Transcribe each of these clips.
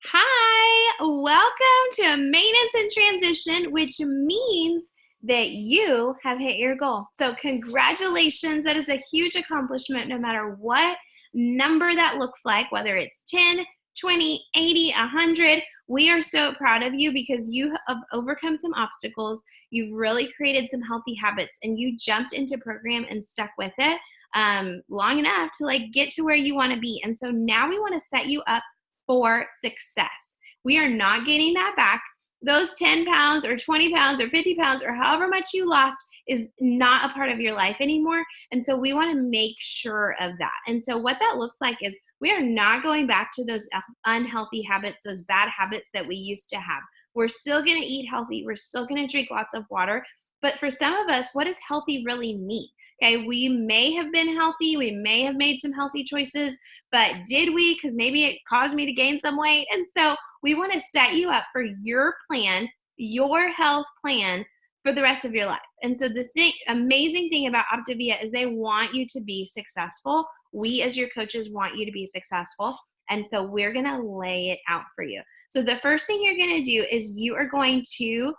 Hi, welcome to Maintenance and Transition, which means that you have hit your goal. So congratulations, that is a huge accomplishment no matter what number that looks like, whether it's 10, 20, 80, 100. We are so proud of you because you have overcome some obstacles. You've really created some healthy habits and you jumped into program and stuck with it long enough to get to where you want to be. And so now we want to set you up for success. We are not getting that back. Those 10 pounds or 20 pounds or 50 pounds or however much you lost is not a part of your life anymore. And so we want to make sure of that. And so what that looks like is we are not going back to those unhealthy habits, those bad habits that we used to have. We're still going to eat healthy. We're still going to drink lots of water. But for some of us, what does healthy really mean? Okay, we may have been healthy. We may have made some healthy choices, but did we? Because maybe it caused me to gain some weight. And so we want to set you up for your plan, your health plan for the rest of your life. And so the amazing thing about Optavia is they want you to be successful. We as your coaches want you to be successful. And so we're going to lay it out for you. So the first thing you're going to do is you are going to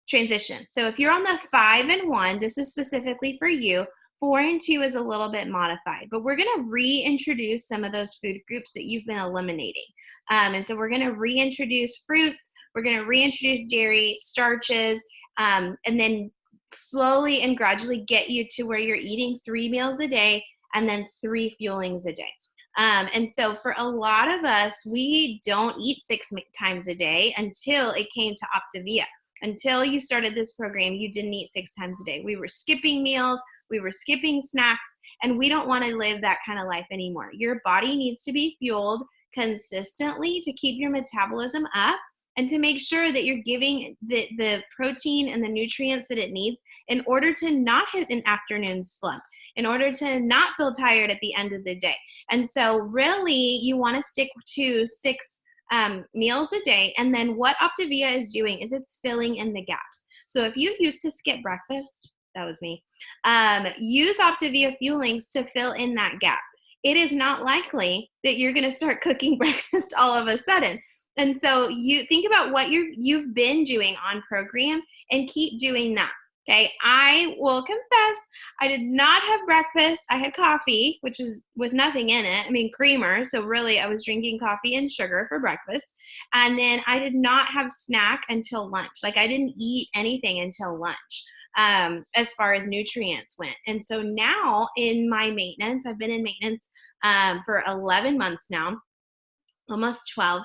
transition. So if you're on the 5 and 1, this is specifically for you. 4 and 2 is a little bit modified, but we're going to reintroduce some of those food groups that you've been eliminating. And so we're going to reintroduce fruits. We're going to reintroduce dairy, starches, and then slowly and gradually get you to where you're eating 3 meals a day and then 3 fuelings a day. And so for a lot of us, we don't eat 6 times a day until it came to Optavia. Until you started this program, you didn't eat 6 times a day. We were skipping meals, we were skipping snacks, and we don't want to live that kind of life anymore. Your body needs to be fueled consistently to keep your metabolism up and to make sure that you're giving the protein and the nutrients that it needs in order to not hit an afternoon slump, in order to not feel tired at the end of the day. And so really, you want to stick to 6 meals a day. And then what Optavia is doing is it's filling in the gaps. So if you used to skip breakfast, that was me, use Optavia Fuelings to fill in that gap. It is not likely that you're going to start cooking breakfast all of a sudden. And so you think about what you've been doing on program and keep doing that. Okay, I will confess, I did not have breakfast. I had coffee, which is with nothing in it. I mean, creamer. So really, I was drinking coffee and sugar for breakfast. And then I did not have snack until lunch. I didn't eat anything until lunch as far as nutrients went. And so now in my maintenance, I've been in maintenance for 11 months now, almost 12,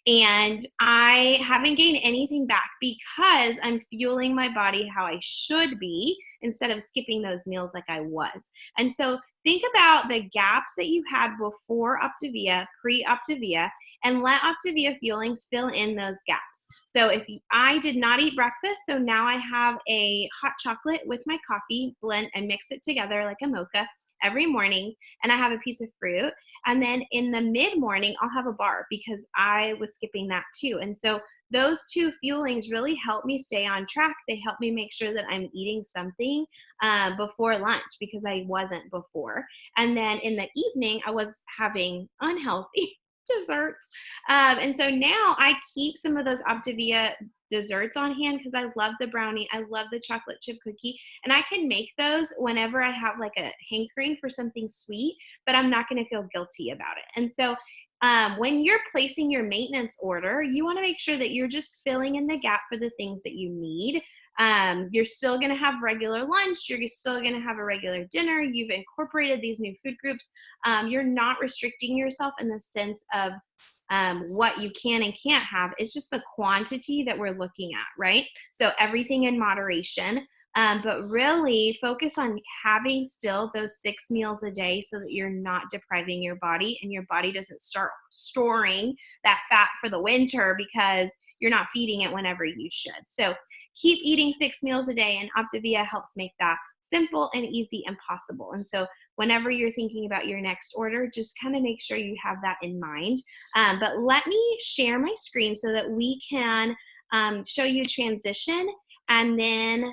and I haven't gained anything back because I'm fueling my body how I should be instead of skipping those meals like I was. And so think about the gaps that you had before Optavia, pre-Optavia, and let Optavia Fuelings fill in those gaps. So if I did not eat breakfast, so now I have a hot chocolate with my coffee blend and mix it together like a mocha every morning, and I have a piece of fruit. And then in the mid-morning, I'll have a bar because I was skipping that too. And so those 2 fuelings really help me stay on track. They help me make sure that I'm eating something before lunch because I wasn't before. And then in the evening, I was having unhealthy desserts. And so now I keep some of those Optavia desserts on hand because I love the brownie. I love the chocolate chip cookie. And I can make those whenever I have a hankering for something sweet, but I'm not going to feel guilty about it. And so when you're placing your maintenance order, you want to make sure that you're just filling in the gap for the things that you need. You're still going to have regular lunch. You're still going to have a regular dinner. You've incorporated these new food groups. You're not restricting yourself in the sense of what you can and can't have. It's just the quantity that we're looking at, right? So everything in moderation. But really focus on having still those 6 meals a day so that you're not depriving your body and your body doesn't start storing that fat for the winter because you're not feeding it whenever you should. So keep eating 6 meals a day, and Optavia helps make that simple and easy and possible. And so whenever you're thinking about your next order, just kind of make sure you have that in mind. But let me share my screen so that we can show you transition and then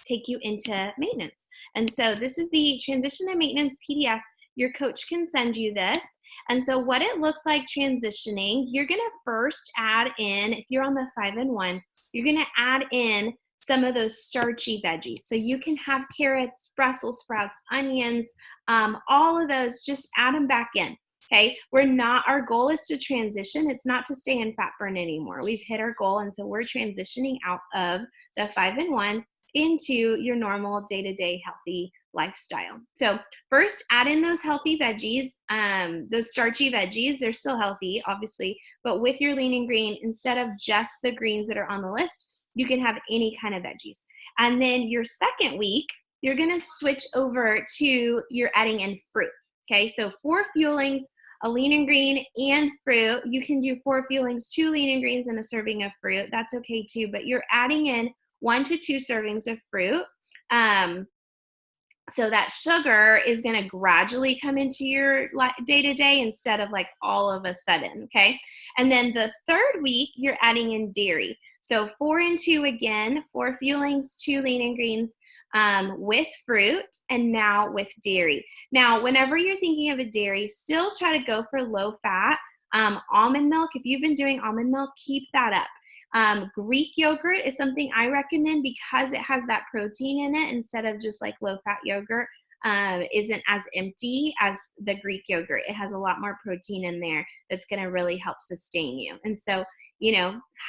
take you into maintenance. And so this is the transition to maintenance PDF. Your coach can send you this. And so what it looks like transitioning, you're gonna first add in, if you're on the 5 and 1, you're gonna add in some of those starchy veggies. So you can have carrots, Brussels sprouts, onions, all of those, just add them back in. Okay, our goal is to transition. It's not to stay in fat burn anymore. We've hit our goal, and so we're transitioning out of the 5 and 1 into your normal day-to-day healthy lifestyle. So first, add in those healthy veggies, those starchy veggies. They're still healthy, obviously, but with your lean and green, instead of just the greens that are on the list, you can have any kind of veggies. And then your second week, you're gonna switch over to, you're adding in fruit. Okay, so 4 fuelings, a lean and green and fruit. You can do 4 fuelings, 2 lean and greens, and a serving of fruit. That's okay too, but you're adding in 1 to 2 servings of fruit. So that sugar is going to gradually come into your day-to-day instead of like all of a sudden, okay? And then the third week, you're adding in dairy. So 4 and 2 again, 4 fuelings, 2 lean and greens, with fruit, and now with dairy. Now, whenever you're thinking of a dairy, still try to go for low fat. Almond milk, if you've been doing almond milk, keep that up. Greek yogurt is something I recommend because it has that protein in it instead of just like low fat yogurt. Isn't as empty as the Greek yogurt. It has a lot more protein in there that's going to really help sustain you. And so,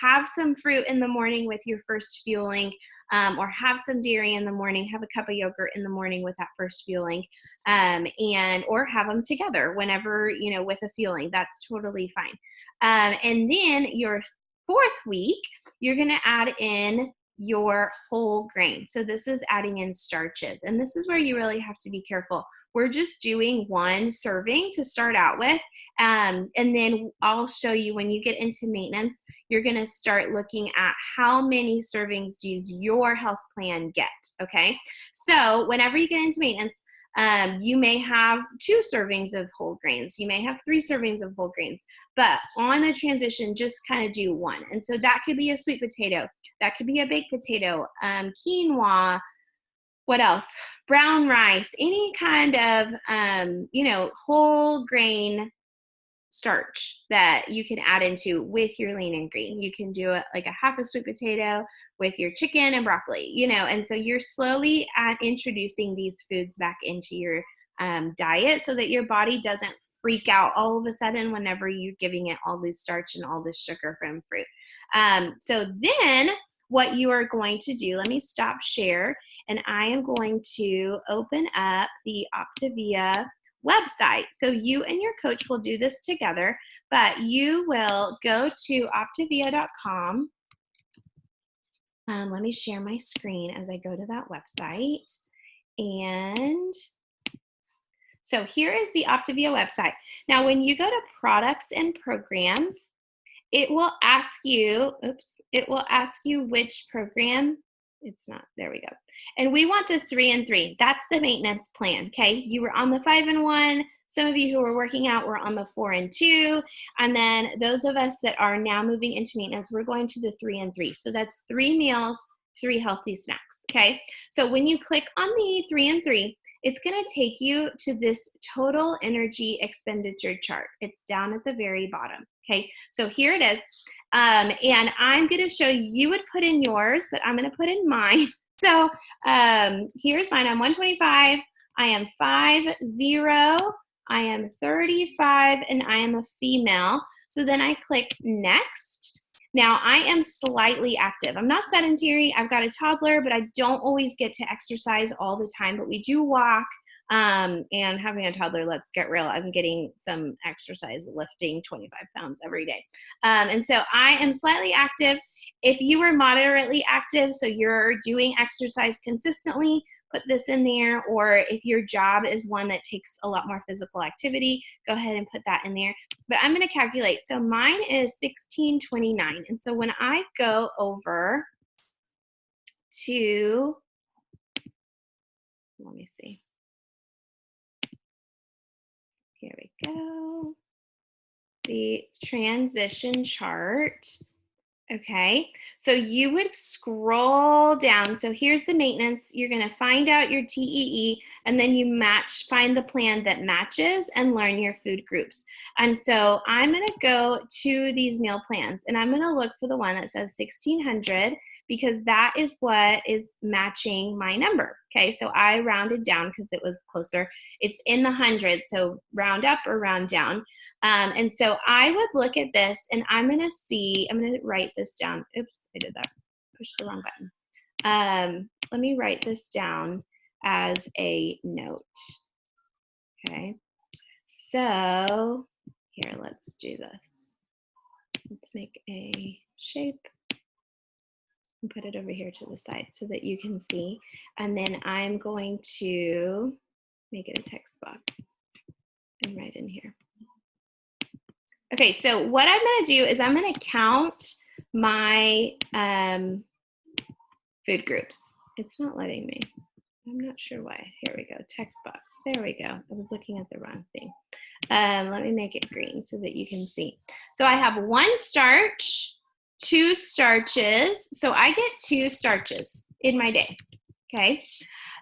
have some fruit in the morning with your first fueling, or have some dairy in the morning, have a cup of yogurt in the morning with that first fueling, or have them together whenever, with a fueling. That's totally fine. And then your 4th week, you're going to add in your whole grain. So this is adding in starches. And this is where you really have to be careful. We're just doing 1 serving to start out with. And then I'll show you when you get into maintenance, you're going to start looking at how many servings does your health plan get, okay? So whenever you get into maintenance, you may have 2 servings of whole grains. You may have 3 servings of whole grains. But on the transition, just kind of do 1. And so that could be a sweet potato. That could be a baked potato, quinoa, what else? Brown rice, any kind of, whole grain starch that you can add into with your lean and green. You can do it like a half a sweet potato with your chicken and broccoli, and so you're slowly introducing these foods back into your diet so that your body doesn't freak out all of a sudden whenever you're giving it all this starch and all this sugar from fruit. So then what you are going to do, let me stop share, and I am going to open up the Optavia website. So you and your coach will do this together, but you will go to optavia.com. Let me share my screen as I go to that website. And so here is the Optavia website. Now, when you go to products and programs, it will ask you, which program. It's not, there we go. And we want the 3 and 3. That's the maintenance plan, okay? You were on the 5 and 1. Some of you who were working out were on the 4 and 2. And then those of us that are now moving into maintenance, we're going to the 3 and 3. So that's 3 meals, 3 healthy snacks, okay? So when you click on the 3 and 3, it's going to take you to this total energy expenditure chart. It's down at the very bottom. Okay, so here it is. And I'm going to show you, you would put in yours, but I'm going to put in mine. So here's mine. I'm 125. I am 5'0". I am 35, and I am a female. So then I click next. Now I am slightly active. I'm not sedentary. I've got a toddler, but I don't always get to exercise all the time, but we do walk. And having a toddler, let's get real, I'm getting some exercise lifting 25 pounds every day. And so I am slightly active. If you are moderately active, so you're doing exercise consistently, put this in there. Or if your job is one that takes a lot more physical activity, go ahead and put that in there. But I'm going to calculate. So mine is 1629. And so when I go over to, let me see. Here we go. The transition chart. Okay, so you would scroll down. So here's the maintenance. You're going to find out your TEE, and then you find the plan that matches and learn your food groups. And so I'm going to go to these meal plans, and I'm going to look for the one that says 1600 because that is what is matching my number. Okay, so I rounded down because it was closer. It's in the hundreds, so round up or round down. And so I would look at this and I'm going to write this down. Oops, I did that. Push the wrong button. Let me write this down as a note. Okay. So here, let's do this. Let's make a shape and put it over here to the side so that you can see. And then I'm going to make it a text box and write in here. Okay, so what I'm going to do is I'm going to count my food groups. It's not letting me. I'm not sure why. Here we go, text box. There we go. I was looking at the wrong thing. Let me make it green so that you can see. So I have 1 starch, 2 starches. So I get 2 starches in my day, okay?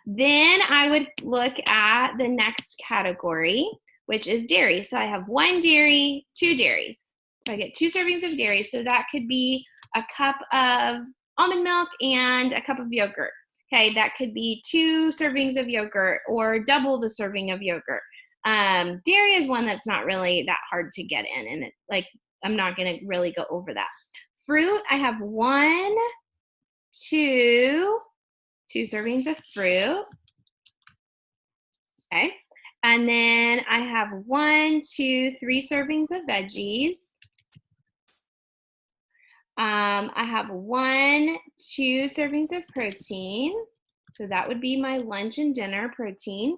Then I would look at the next category, which is dairy. So I have 1 dairy, 2 dairies. So I get 2 servings of dairy. So that could be a cup of almond milk and a cup of yogurt. Okay, that could be 2 servings of yogurt or double the serving of yogurt. Dairy is one that's not really that hard to get in, and I'm not going to really go over that. Fruit, I have 1, 2 servings of fruit. Okay. And then I have 1, 2, 3 servings of veggies. I have 1, 2 servings of protein. So that would be my lunch and dinner protein.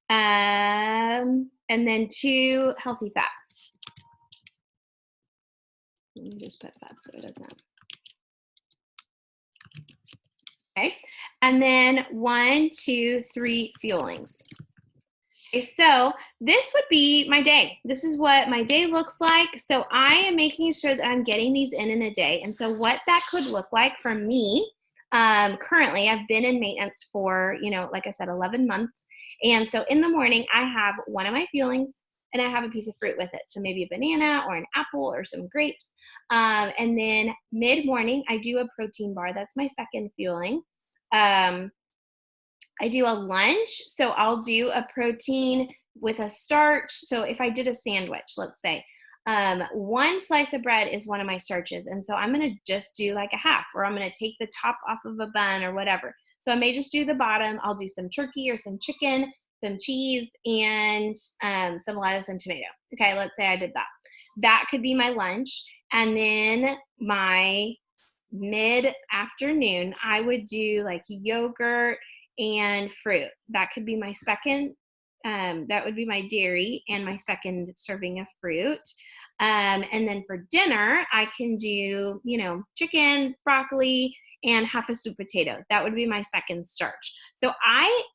And then 2 healthy fats. Let me just put fat so it doesn't. Okay. And then 1, 2, 3 fuelings. Okay, so this would be my day. This is what my day looks like. So I am making sure that I'm getting these in a day. And so what that could look like for me, currently I've been in maintenance for, like I said, 11 months. And so in the morning I have one of my fuelings and I have a piece of fruit with it. So maybe a banana or an apple or some grapes. And then mid-morning I do a protein bar. That's my second fueling. I do a lunch, so I'll do a protein with a starch. So if I did a sandwich, let's say, 1 slice of bread is one of my starches. And so I'm going to just do like a half, or I'm going to take the top off of a bun or whatever. So I may just do the bottom. I'll do some turkey or some chicken, some cheese, and some lettuce and tomato. Okay, let's say I did that. That could be my lunch. And then my mid-afternoon, I would do like yogurt and fruit. That could be my second, that would be my dairy and my second serving of fruit. And then for dinner, I can do, chicken, broccoli, and half a sweet potato. That would be my second starch. So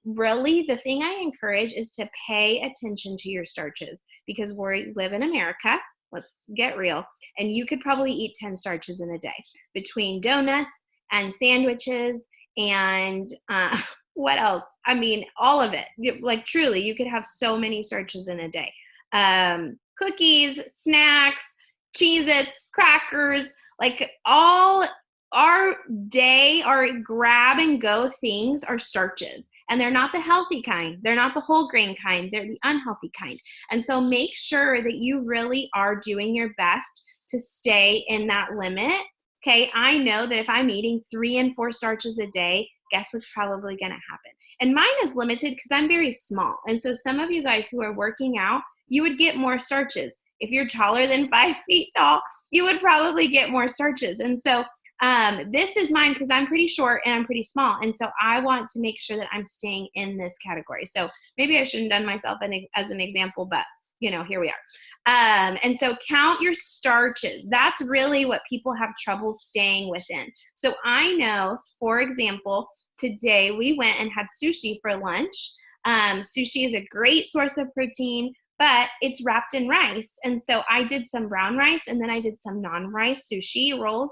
the thing I encourage is to pay attention to your starches because we live in America. Let's get real. And you could probably eat 10 starches in a day between donuts and sandwiches and what else? I mean, all of it. Like truly, you could have so many starches in a day. Cookies, snacks, Cheez-Its, crackers, like all our grab and go things are starches. And they're not the healthy kind. They're not the whole grain kind. They're the unhealthy kind. And so make sure that you really are doing your best to stay in that limit. Okay, I know that if I'm eating 3 and 4 starches a day, guess what's probably going to happen? And mine is limited because I'm very small. And so some of you guys who are working out, you would get more starches. If you're taller than 5 feet tall, you would probably get more starches. And so this is mine because I'm pretty short and I'm pretty small. And so I want to make sure that I'm staying in this category. So maybe I shouldn't have done myself as an example, but here we are. And so count your starches. That's really what people have trouble staying within. So I know, for example, today we went and had sushi for lunch. Sushi is a great source of protein, but it's wrapped in rice. And so I did some brown rice and then I did some non-rice sushi rolls.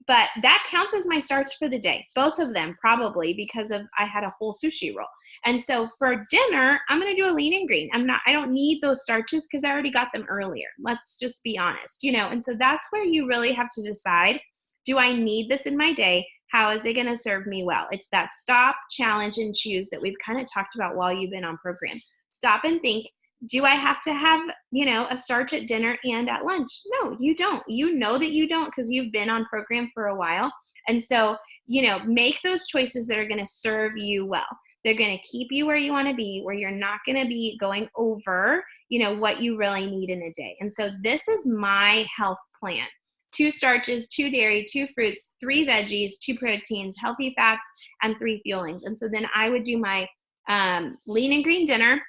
but that counts as my starch for the day. Both of them probably, because I had a whole sushi roll. And so for dinner, I'm going to do a lean and green. I don't need those starches because I already got them earlier. Let's just be honest, and so that's where you really have to decide, do I need this in my day? How is it going to serve me well? It's that stop, challenge, and choose that we've kind of talked about while you've been on program. Stop and think, do I have to have, a starch at dinner and at lunch? No, you don't. You know that you don't because you've been on program for a while. And so, make those choices that are going to serve you well. They're going to keep you where you want to be, where you're not going to be going over, what you really need in a day. And so this is my health plan. 2 starches, 2 dairy, 2 fruits, 3 veggies, 2 proteins, healthy fats, and 3 fuelings. And so then I would do my lean and green dinner,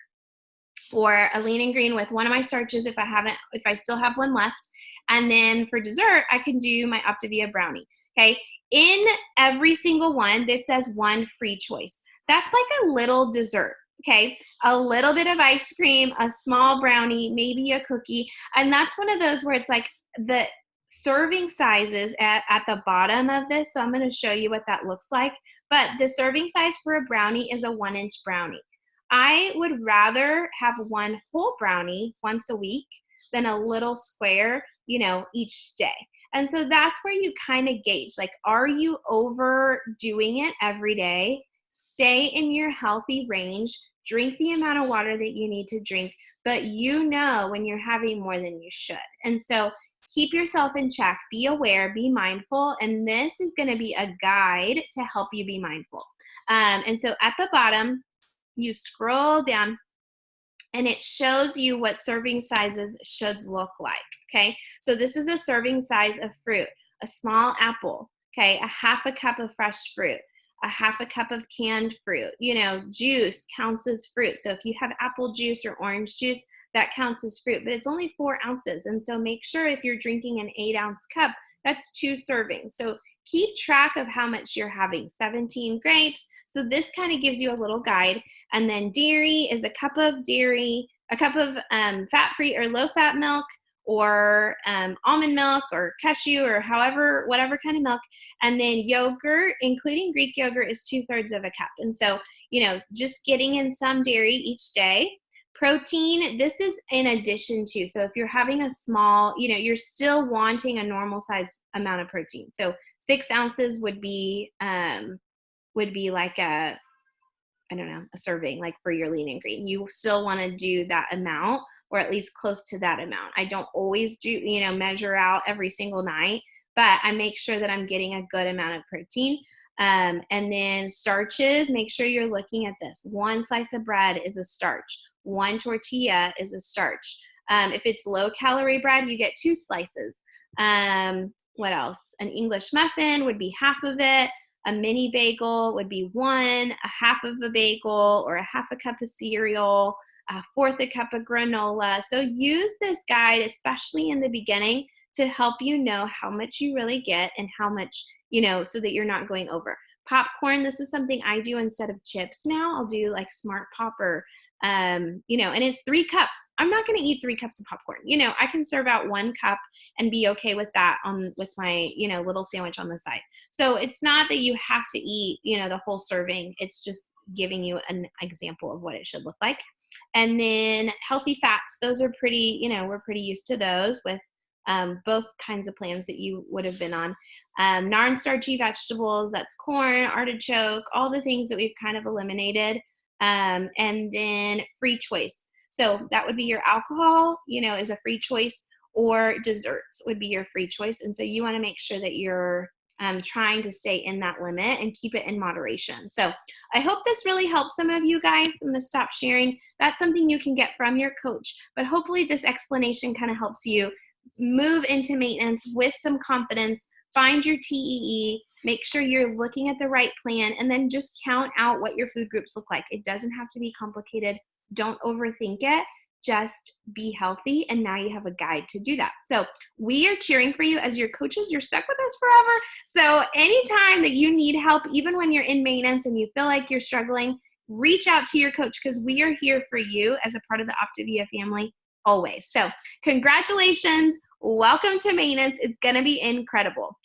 or a lean and green with one of my starches if I still have one left. And then for dessert, I can do my Optavia brownie. Okay. In every single one, this says 1 free choice. That's like a little dessert. Okay. A little bit of ice cream, a small brownie, maybe a cookie. And that's one of those where it's like the serving sizes at the bottom of this. So I'm going to show you what that looks like. But the serving size for a brownie is a 1-inch brownie. I would rather have 1 whole brownie once a week than a little square, each day. And so that's where you kind of gauge, like, are you overdoing it every day? Stay in your healthy range, drink the amount of water that you need to drink, but when you're having more than you should. And so keep yourself in check, be aware, be mindful, and this is going to be a guide to help you be mindful. And so at the bottom, you scroll down and it shows you what serving sizes should look like. Okay. So this is a serving size of fruit, a small apple. Okay. A half a cup of fresh fruit, a half a cup of canned fruit, juice counts as fruit. So if you have apple juice or orange juice, that counts as fruit, but it's only 4 ounces. And so make sure if you're drinking an 8-ounce cup, that's 2 servings. So keep track of how much you're having. 17 grapes. So this kind of gives you a little guide. And then dairy is a cup of dairy, a cup of fat-free or low-fat milk, or almond milk or cashew or whatever kind of milk. And then yogurt, including Greek yogurt, is 2/3 of a cup. And so, just getting in some dairy each day. Protein, this is in addition to. So if you're having a small, you're still wanting a normal size amount of protein. So 6 ounces would be like a serving, like for your lean and green. You still want to do that amount, or at least close to that amount. I don't always do, measure out every single night, but I make sure that I'm getting a good amount of protein. And then starches, make sure you're looking at this. 1 slice of bread is a starch. 1 tortilla is a starch. If it's low calorie bread, you get 2 slices. What else? An English muffin would be half of it. A mini bagel would be 1, a half of a bagel, or a half a cup of cereal, a 1/4 a cup of granola. So use this guide, especially in the beginning, to help you know how much you really get and how much, so that you're not going over. Popcorn, this is something I do instead of chips now. I'll do like Smart Popper, and it's 3 cups. I'm not going to eat 3 cups of popcorn. I can serve out 1 cup and be okay with that with my, little sandwich on the side. So it's not that you have to eat, the whole serving. It's just giving you an example of what it should look like. And then healthy fats, those are pretty, we're pretty used to those with both kinds of plans that you would have been on. Non-starchy vegetables, that's corn, artichoke, all the things that we've kind of eliminated. And then free choice. So that would be your alcohol, is a free choice, or desserts would be your free choice. And so you want to make sure that you're trying to stay in that limit and keep it in moderation. So I hope this really helps some of you guys. I'm going to stop sharing. That's something you can get from your coach, but hopefully this explanation kind of helps you move into maintenance with some confidence, find your TEE, make sure you're looking at the right plan, and then just count out what your food groups look like. It doesn't have to be complicated. Don't overthink it. Just be healthy, and now you have a guide to do that. So we are cheering for you as your coaches. You're stuck with us forever. So anytime that you need help, even when you're in maintenance and you feel like you're struggling, reach out to your coach, because we are here for you as a part of the Optavia family always. So congratulations. Welcome to maintenance. It's going to be incredible.